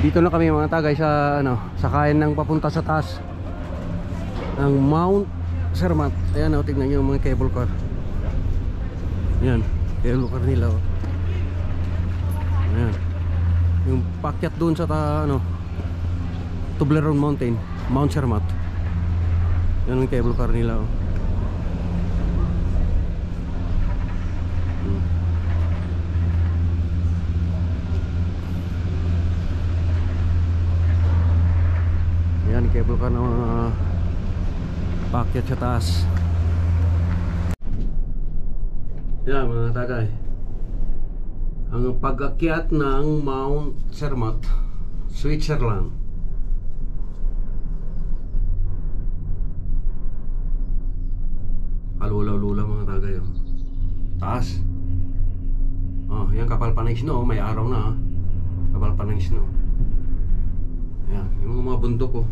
Dito na kami mga tagay sa ano, sakayan ng papunta sa taas ng Mount Zermatt. Ayan o, tignan nyo yung mga cable car. Ayan, cable car nila o. Ayan, yung pakyat dun sa ano, Toblerone Mountain, Mount Zermatt. Yan ang cable car nila o. Yan, cable car na pakyat sa taas. Yan mga tagay, ang pag-akyat ng Mount Zermatt, Switzerland. Kalulaw-lulaw mga tagay oh. Taas. Oh, yan kapal pa ng snow, may araw na. Kapal pa ng snow. Yan, yung mga bundok oh.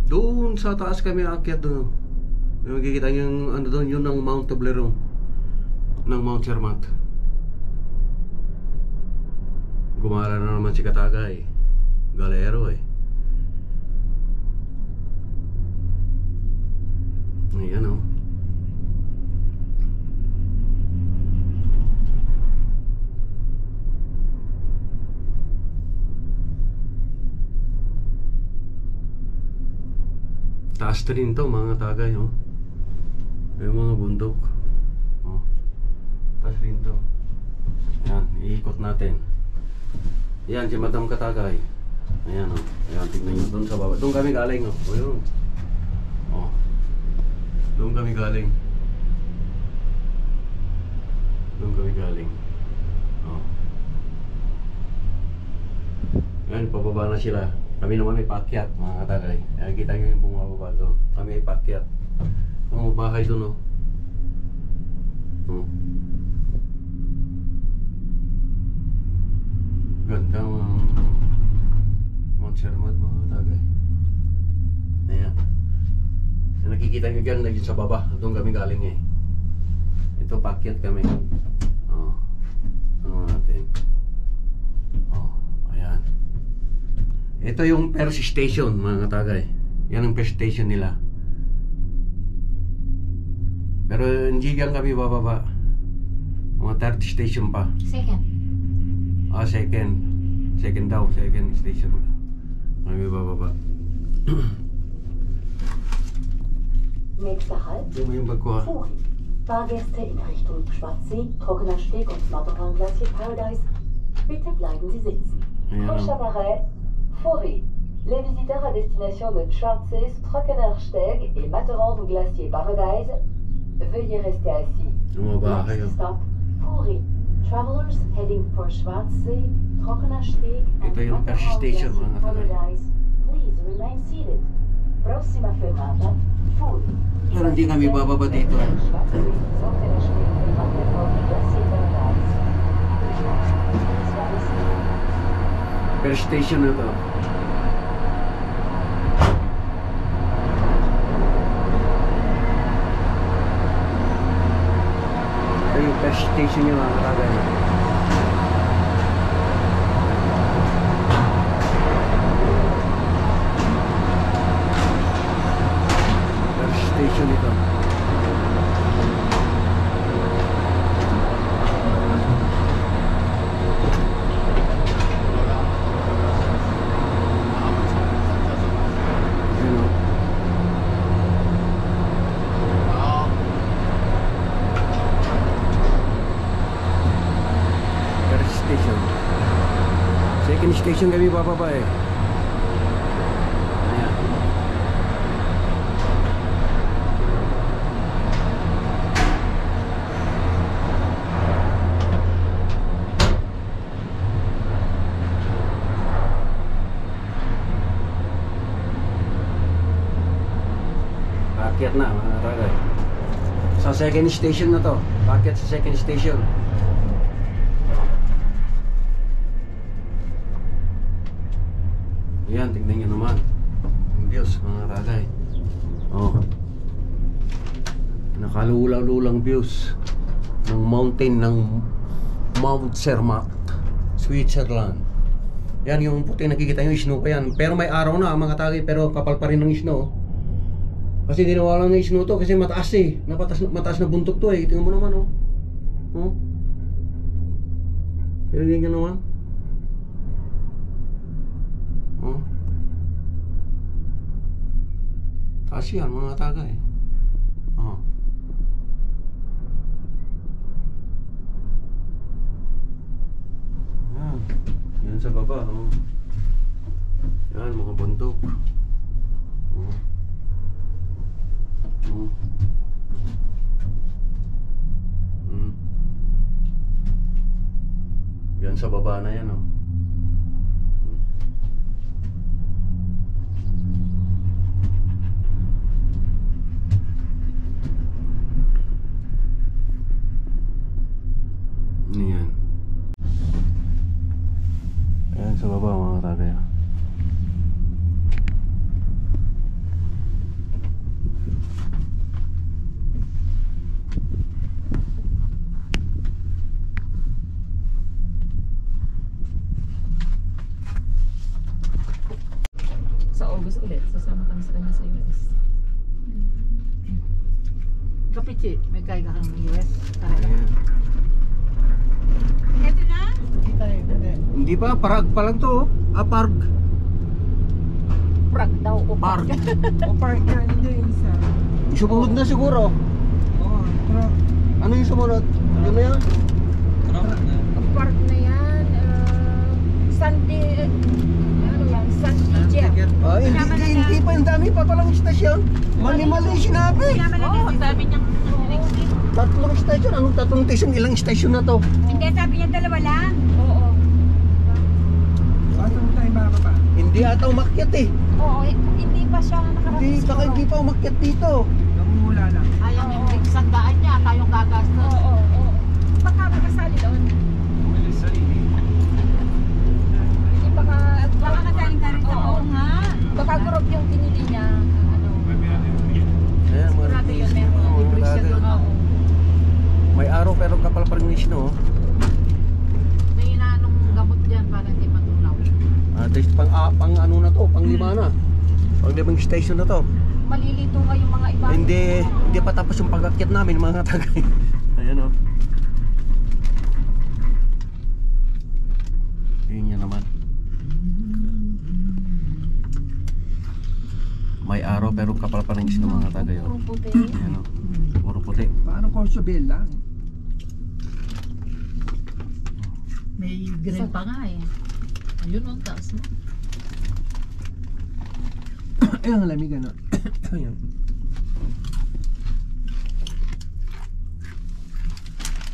Doon sa taas kami aakyat doon. Yung makikita yung ano doon, yun ng Mount Toblerone ng Mount Zermatt. Gumala na naman si Katagay, galero eh. Ayan o. Taas rin to mga tagay oh. Yung mga bundok oh. Taas rin to. Ayan, iikot natin. Ayan si Madam Katagay. Ayan oh. Ayan, tignan nyo doon sa baba. Doon kami galing oh. O yun oh. Doon kami galing. Doon kami galing oh. Ayan, pababa na sila. Kami naman may paakyat mga katagay. Ayan, kita nyo yung bumababa doon. Kami may paakyat. Ang bahay doon oh. Oh. Ganda Mount Zermatt mga katagay. Ayan. Nakikita nyo dyan, naging sa baba. Doon kami galing eh. Ito paakyat kami. Oh. Ano natin? Oh. Ayan. Ito yung first station mga katagay. Yan ang first station nila. Pero hindi yan kami bababa. Mga third station pa. Second. Ah, second. Second daw, second station. Kami bababa. Nächster Halt, Yung bagwa. Furi. Fahrgäste in Richtung Schwarzsee, Trockener Steg und Matterhorn Glacier Paradise, bitte bleiben Sie sitzen. Prochain arrêt, Furi. Les visiteurs à destination de Schwarzsee, Trockener Steg et Matterhorn Glacier Paradise, veuillez rester assis. Next stop, Furi. Travelers heading for Schwarzsee, Trockener Steg and Ito yung first Matterhorn station Glacier mga katagay. Paradise, please remain seated. Prossima fermata, Furi. Pero hindi kami bababa dito. Schwarzsee, Trockener Steg und Matterhorn Glacier Paradise. First station na to. Ito yung first station nyo mga katagay. First station ito. Second station kami bababa eh. Ayan. Paakyat na mga tagay. Sa second station na to. Paakyat sa second station. Ayan, tignan nyo naman ang views mga tagay. Oh. Nakalulaw-lulang views ng mountain ng Mount Zermatt, Switzerland. Yan yung puti nakikita nyo, snow pa yan. Pero may araw na mga tagay, pero kapal pa rin ng snow. Kasi dinawalan ng snow to kasi mataas eh. Mataas na buntok to eh. Tingnan mo naman oh. Oh. Tingnan nyo naman. Oh. Taas yan mga tagay. Oh. Yan sa baba, oh. Yan, mga bundok. Oh. Oh. Yan sa baba na yan, oh. Yan. Ayan sa baba mga tagay. Sa August ulit, sasama kami sa kanya sa US. Kapichi, may kaya ka kang US. Ayan. Ito na? Hindi. Hindi pa, parag pa lang to. Parg. Prag daw o Parg. O park yan, hindi isa. Sumunod na siguro. Oo, truck. Ano yung sumunod? Ano na yan? Ang park na yan, Sunday, ano yan, Sunday Jet. Hindi pa, ang dami pa palang istasyon. Mali-mali sinabi. Oo, ang dami niyang Tatlong istasyon. Anong tatlong istasyon? Ilang istasyon na to? Hindi, sabi niya dalawa lang. Oo. Saan mo tayo bababa? Hindi ata umakyat eh. Oo, hindi pa siya nakarating. Baka hindi pa umakyat dito. Namumula lang. Ayaw yung big sandaan niya, tayong gagastos. Oo. Baka makasali doon. Hindi baka Makakasaling ka rin sa oo nga. Baka group yung pinili niya. Ano? Ayan, Sigurado yun, meron. Libre siya doon. Oo. May araw pero kapal pa rin ng snow. May inaanong gamot dyan para hindi matulaw. At least pang ano na to, pang 5 na. Pang 5 station na to. Malilito nga yung mga iba. Hindi pa tapos yung pag-akyat namin mga tagay. Ayan oh. Yun yan naman. May araw pero kapal pa rin snow mga tagay oh. Puro puti. Ayan oh. Puro puti. Paano Corsobel lang? May green pa nga eh. Ayun ang taas mo. Ayan, ang lamig ano. Ayan.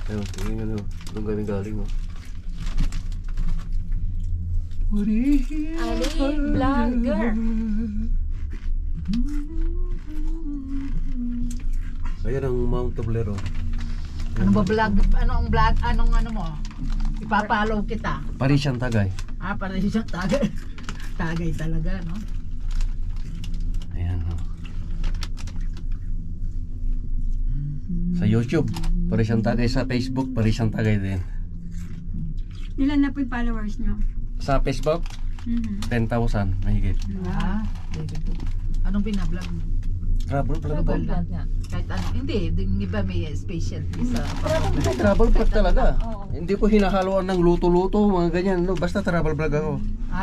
Ayun, tingin ano. Doon kami galing oh. Ali Vlogger. Ayan ang Mount Toblero. Ano ba vlog? Ano ang vlog? Anong ano mo? Ipapalaw kita. Parisian Tagay. Para siyang tagay. Tagay talaga, no? Ayan oh. Sa YouTube, Parisian Tagay. Sa Facebook, Parisian Tagay din. Ilan na po yung followers niyo? Sa Facebook, 10,000 mahigit. Very good. Anong binablog? Travel vlog. Vlog nga. Kahit ano. Hindi, yung iba may specialty sa Travel vlog talaga. Hindi ko hinahaluan ng luto-luto, mga ganyan. No, basta travel vlog ako.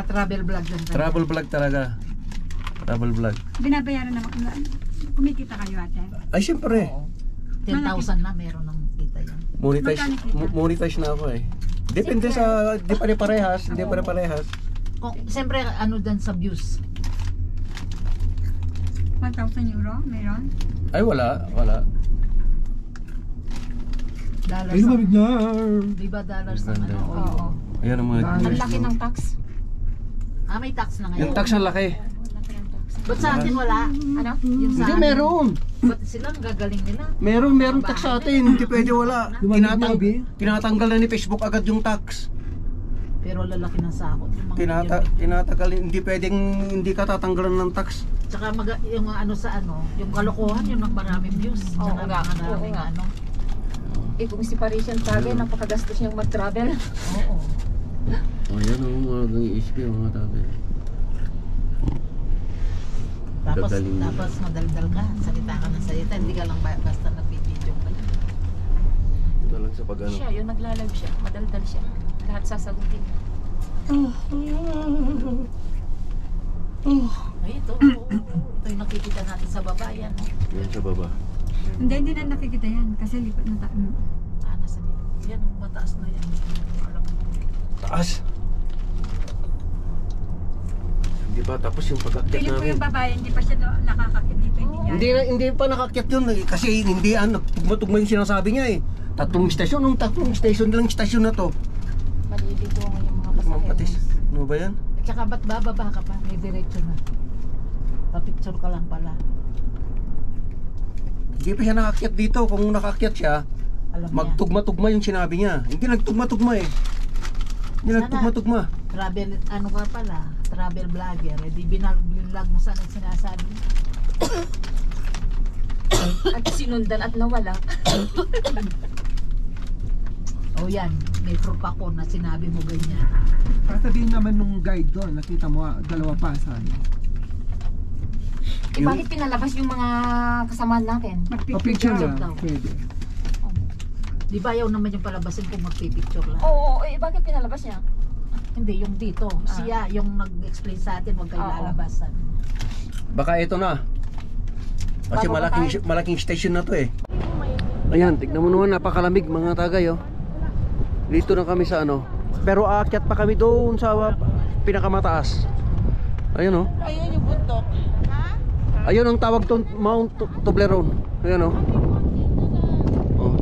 travel vlog din talaga. Travel vlog talaga. Travel vlog. Binabayaran naman. Kumikita kayo ate? Ay, siyempre. Oo. 10,000 na meron ng kita yan. Monetize na ako eh. Depende sa, hindi pare-parehas. Hindi pare-parehas. Kung, siyempre, ano din sa views. 1,000 euro? Meron? Ay, wala. Dollars. Ay, lumamig na! Di ba dollars ang Ganda. ano? Oo. Ayan ang mga Ang laki ng tax. May tax na ngayon. Yung tax ang laki. Ba't sa atin wala? Ano? Yung sa Hindi, atin. meron. Ba't silang gagaling nila? Meron tax sa atin. Hindi pwede wala. Lumamig na, Bi. Tinatanggal na ni Facebook agad yung tax. Pero lalaki ng sakot. Yung mga Tinatagal, hindi pwedeng hindi ka tatanggalan ng tax. Tsaka yung ano sa ano, yung kalokohan, yung maraming views. Tsaka maraming ano. Kung si Parisian Tagay, napakagastos niyang mag-travel. Oo. Ayan o, nag-iisip yung mga tatay. Gagaling. Tapos madaldal ka, salita ka ng salita, hindi ka lang basta nag-video ka lang. Ito lang sa pag-ano. Siya, yung nagla-live siya, madaldal siya. Lahat sasagutin. Ay, ito yung nakikita natin sa baba, yan. Yan sa baba. Hindi na nakikita yan kasi lipat na tayo. Nasa dito. Yan, ang mataas na yan. Taas! Hindi ba? Tapos yung pag-akyat Piling ko namin. yung babae, hindi pa siya nakakakit dito. Hindi pa nakakyat yun kasi hindi tugma-tugma yung sinasabi niya eh. Tatlong station lang station na to. Maliligo nga yung mga Mampatis. pasaheros. Ano ba yan? Tsaka ba't bababa ka pa? May diretso na. Papicture ka lang pala. Hindi pa siya nakakyat dito. Kung nakakyat siya, Alam niya. magtugma-tugma yung sinabi niya. Hindi nagtugma-tugma eh. Hindi Sana. nagtugma-tugma. Travel, ano ka pala? Travel vlogger. Eh, di binag mo sana yung sinasabi. At sinundan at nawala. O yan, may proof ako na sinabi mo ganyan. Sabihin naman nung guide doon, nakita mo dalawa pa saan. Eh bakit pinalabas yung mga kasamahan natin? Picture daw. lang. Pwede. Di ba ayaw naman yung palabasin kung magpipicture lang? Oo, eh bakit pinalabas niya? Hindi, yung dito. Siya, yung nag-explain sa atin, huwag kayo Oo. lalabasan. Baka ito na. Kasi Bago malaking station na to eh. Ayan, tignan mo naman, napakalamig mga tagay, oh. Dito na kami sa ano. Pero aakyat pa kami doon sa pinakamataas. Ayun, oh. Ayun yung bundok. Ayun ang tawag to Mount Toblerone. Ayun, oh. Oh.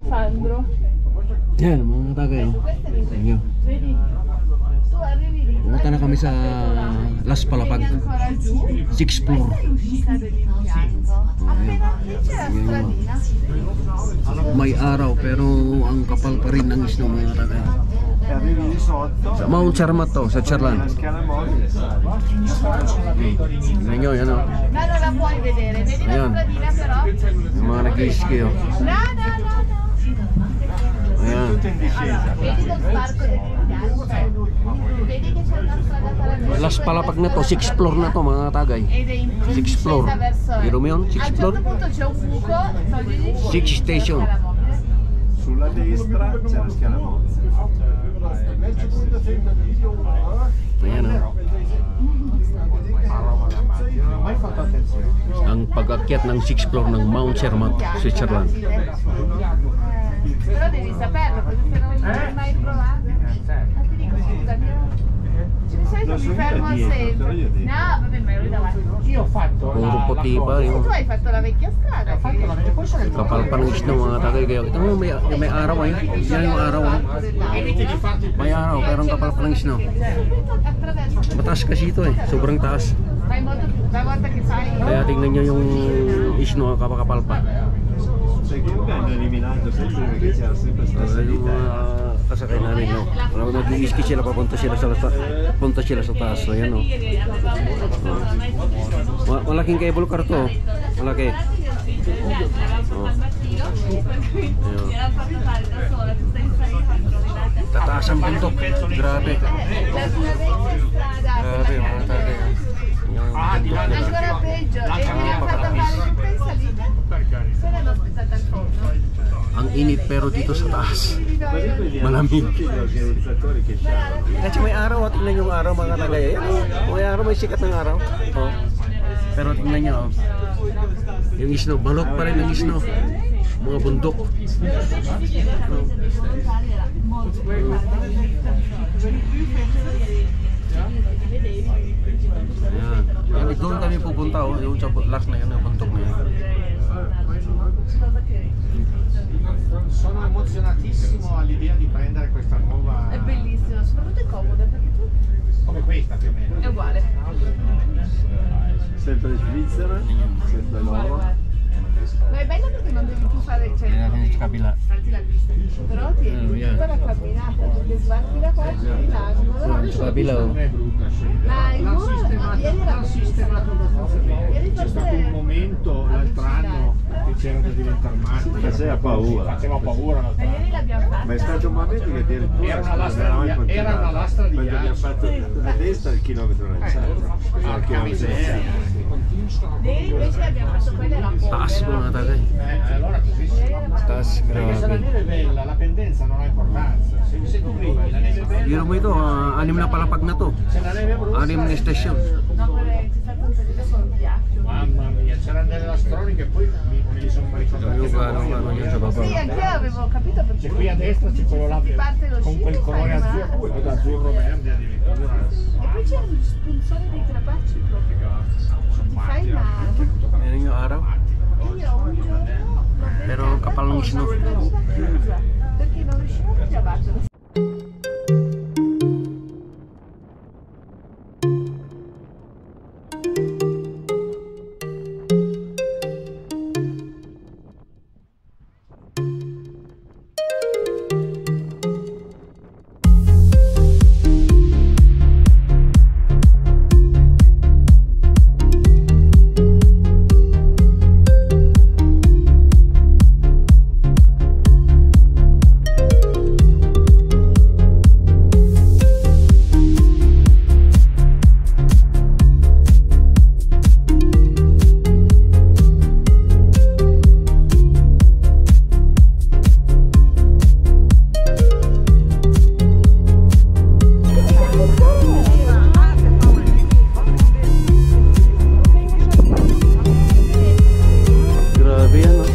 Sandro. Yan, mga tagay, oh. Ayun. Pumunta na kami sa Las Palapag, 6th floor. May araw pero ang kapal pa rin ng snow mga tagay. Sa Mount Cermat to, sa Charlan. Tingnan nyo, yan o. Ayan. Yung mga nag-i-ski o. Ayan. Las Palapag na to, 6th floor na to mga tagay. 6th floor. Biro mo yun? 6th floor? 6 station. Sulla destra c'è la scala mobile. Ayan o. Non ho mai fatto attenzione. Ang pag-akyat ng 6th floor ng Mount Cermat, Switzerland. Però devi saperlo, perché se non l'hai mai provato. Ma ti dico, scusami, di solito mi fermo sempre. No, vabbè, ma ero davanti. Io ho fatto Puro puti pa yung Tu hai fatto la vecchia strada. e poi sono kapal pa ng snow mga tagay. Kaya ito mo, may araw ay. Yan yung araw ay. May araw pero ang kapal pa ng snow. Attraverso. Mataas kasi ito eh. Sobrang taas. Fai in modo una volta che sai. Kaya tingnan nyo yung snow kapakapal pa. Sai che hanno eliminato sempre perché c'era sempre sta Yung salita. kasakay namin, no? Nag-i-ski sila, punta sila sa taas. So, yan, no? Malaking cable car to. Malaki. Oh. Ayun. Tataas ang bundok. Grabe. Grabe, mga tagay. Yung bundok nila. Ancora peggio, e mi ha fatto fare tutta in salita. Se l'hanno aspettata al forno. Ang init pero dito sa taas. Malamig. Gli organizzatori che c'hanno. Kasi may araw, tingnan yung araw mga tagay. May araw, may sikat ng araw. Oh. Pero tingnan nyo, oh. Yung snow, balot pa rin ng snow. Mga bundok. Ayan. Ayan, doon kami pupunta, oh. Yung sa last na yun, yung bundok na yun. Sono emozionatissimo all'idea di prendere questa nuova. È bellissimo, soprattutto è comodo perché tu Come questa più o meno. è uguale. Sempre Svizzera, sempre loro. Ma è bello perché non devi più fare, cioè, Ayan natin sa kabila. salti la pista, però tieni yeah. tutta la camminata, perché sbarchi da qua e di là, non Sa kabila oh. Non è brutta scendere. L'ha sistemato abbastanza bene. C'è stato un momento l'altro anno che c'era da diventare matti. Faceva paura. Faceva paura l'altro anno. Ieri l'abbiamo fatta. Ma è stato un momento che addirittura Era una lastra di quando abbiamo ghiaccio. fatto a destra il chilometro lanciato. Ieri invece abbiamo fatto quella era Taas mga tagay. Allora così sì. Taas, Perché se la grabe. neve è bella, la pendenza non ha importanza. Se tu vedi la neve è bella, Biro mo ito, 6 na palapag na to. se la neve è brutta, 6 na stasyon. No, c'è stato un periodo con ghiaccio. mamma mia, c'erano delle lastroni che poi me li sono ricordati. Yung ano yun sa baba. Sì, anch'io avevo capito perché C'è qui a destra c'è quello là parte lo con sci, quel colore fai male. azzurro, quello d'azzurro verde addirittura. E poi c'era gli spunzoni dei crepacci proprio. Ti fai male. Yan yung araw. Io un giorno Pero kapal ng snow. perché non riuscivo più a battere. Grabe yan oh.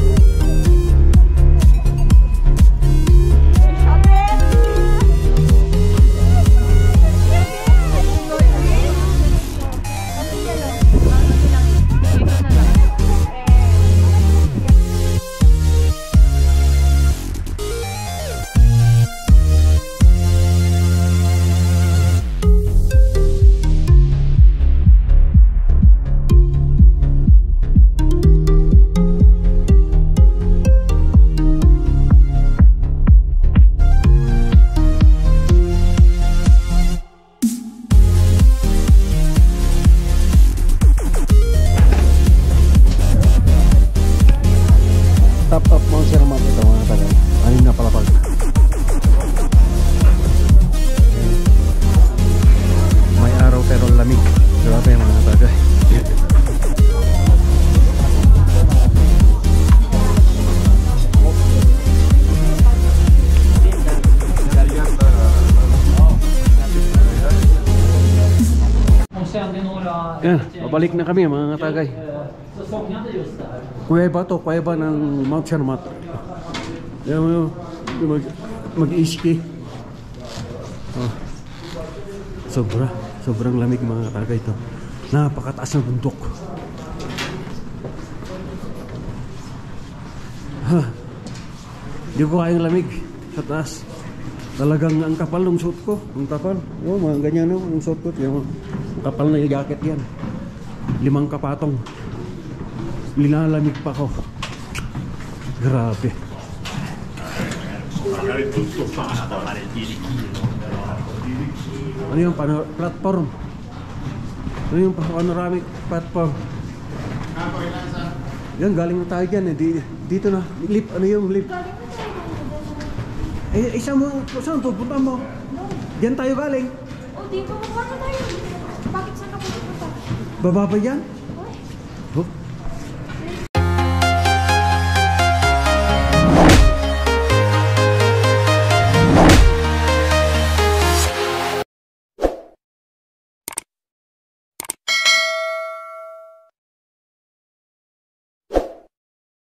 Top of Mount Sermat ito mga tagay. 6 na palapag. May araw pero lamig. Grabe mga tagay. Yan, babalik na kami mga tagay. Kuweba to, kuweba ng Mount Sermat. Yan mo mag-iski. Oh. Sobrang lamig mga tagay to. Napakataas ng bundok. Ha. Di ko kayang lamig sa taas. Talagang ang kapal ng suit ko. Ang kapal. Oh, mga ganyan no, ang suit ko. Yung kapal na jacket yan. 5 kapatong. Linalamig pa ko. Grabe. Ano yung platform? Ano yung panoramic platform? Yan, galing na tayo dyan eh. Dito na. Lift. Ano yung lift? Eh, saan pupunta mo? Diyan tayo galing. Oh, dito. Paano tayo? Bakit saan ako pupunta? Baba pa dyan? Oh,